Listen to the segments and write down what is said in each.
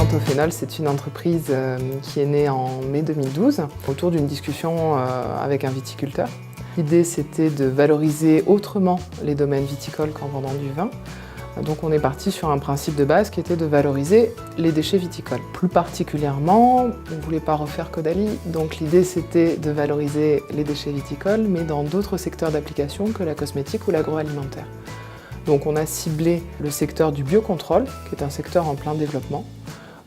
Plantophénol, c'est une entreprise qui est née en mai 2012 autour d'une discussion avec un viticulteur. L'idée, c'était de valoriser autrement les domaines viticoles qu'en vendant du vin. Donc on est parti sur un principe de base qui était de valoriser les déchets viticoles. Plus particulièrement, on ne voulait pas refaire Caudalie, donc l'idée c'était de valoriser les déchets viticoles, mais dans d'autres secteurs d'application que la cosmétique ou l'agroalimentaire. Donc on a ciblé le secteur du biocontrôle, qui est un secteur en plein développement.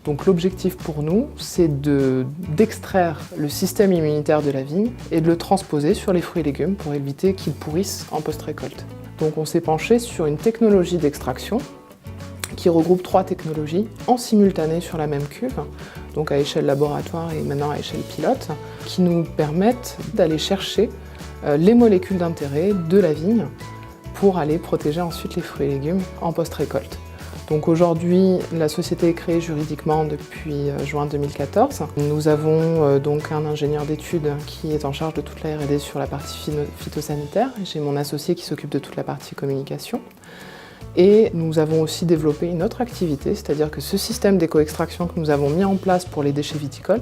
Donc l'objectif pour nous, c'est d'extraire le système immunitaire de la vigne et de le transposer sur les fruits et légumes pour éviter qu'ils pourrissent en post-récolte. Donc on s'est penché sur une technologie d'extraction qui regroupe 3 technologies en simultané sur la même cuve, donc à échelle laboratoire et maintenant à échelle pilote, qui nous permettent d'aller chercher les molécules d'intérêt de la vigne pour aller protéger ensuite les fruits et légumes en post-récolte. Donc aujourd'hui, la société est créée juridiquement depuis juin 2014. Nous avons donc un ingénieur d'études qui est en charge de toute la R&D sur la partie phytosanitaire. J'ai mon associé qui s'occupe de toute la partie communication. Et nous avons aussi développé une autre activité, c'est-à-dire que ce système d'éco-extraction que nous avons mis en place pour les déchets viticoles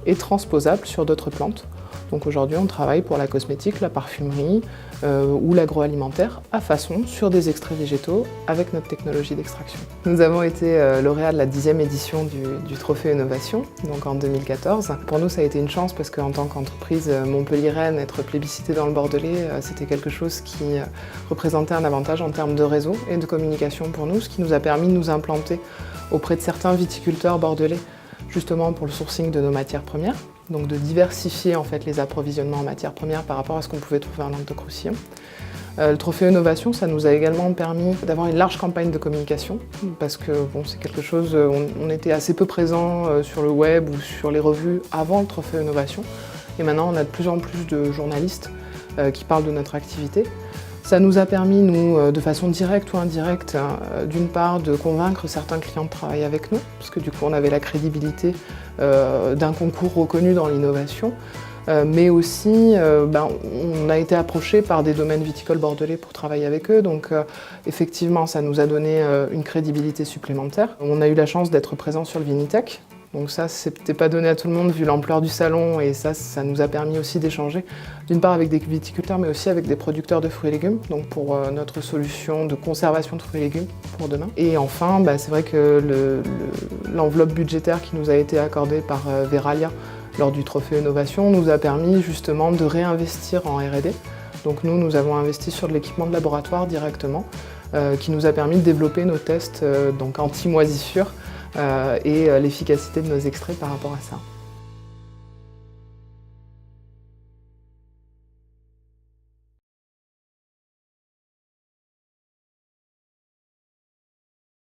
est transposable sur d'autres plantes. Donc aujourd'hui, on travaille pour la cosmétique, la parfumerie ou l'agroalimentaire à façon sur des extraits végétaux avec notre technologie d'extraction. Nous avons été lauréats de la 10e édition du Trophée Innovation, donc en 2014. Pour nous, ça a été une chance parce qu'en tant qu'entreprise montpelliéraine, être plébiscité dans le Bordelais, c'était quelque chose qui représentait un avantage en termes de réseau et de communication pour nous, ce qui nous a permis de nous implanter auprès de certains viticulteurs bordelais, justement pour le sourcing de nos matières premières. Donc de diversifier en fait les approvisionnements en matières premières par rapport à ce qu'on pouvait trouver en Languedoc-Roussillon. Le Trophée Innovation, ça nous a également permis d'avoir une large campagne de communication parce que bon, c'est quelque chose, on était assez peu présent sur le web ou sur les revues avant le Trophée Innovation et maintenant on a de plus en plus de journalistes qui parlent de notre activité. Ça nous a permis, nous, de façon directe ou indirecte, d'une part de convaincre certains clients de travailler avec nous, parce que du coup on avait la crédibilité d'un concours reconnu dans l'innovation, mais aussi on a été approché par des domaines viticoles bordelais pour travailler avec eux, donc effectivement ça nous a donné une crédibilité supplémentaire. On a eu la chance d'être présent sur le Vinitec. Donc ça, c'était pas donné à tout le monde vu l'ampleur du salon et ça nous a permis aussi d'échanger d'une part avec des viticulteurs mais aussi avec des producteurs de fruits et légumes, donc pour notre solution de conservation de fruits et légumes pour demain. Et enfin, c'est vrai que l'enveloppe budgétaire qui nous a été accordée par Verallia lors du Trophée Innovation nous a permis justement de réinvestir en R&D. Donc nous avons investi sur de l'équipement de laboratoire directement qui nous a permis de développer nos tests donc anti-moisissure et l'efficacité de nos extraits par rapport à ça.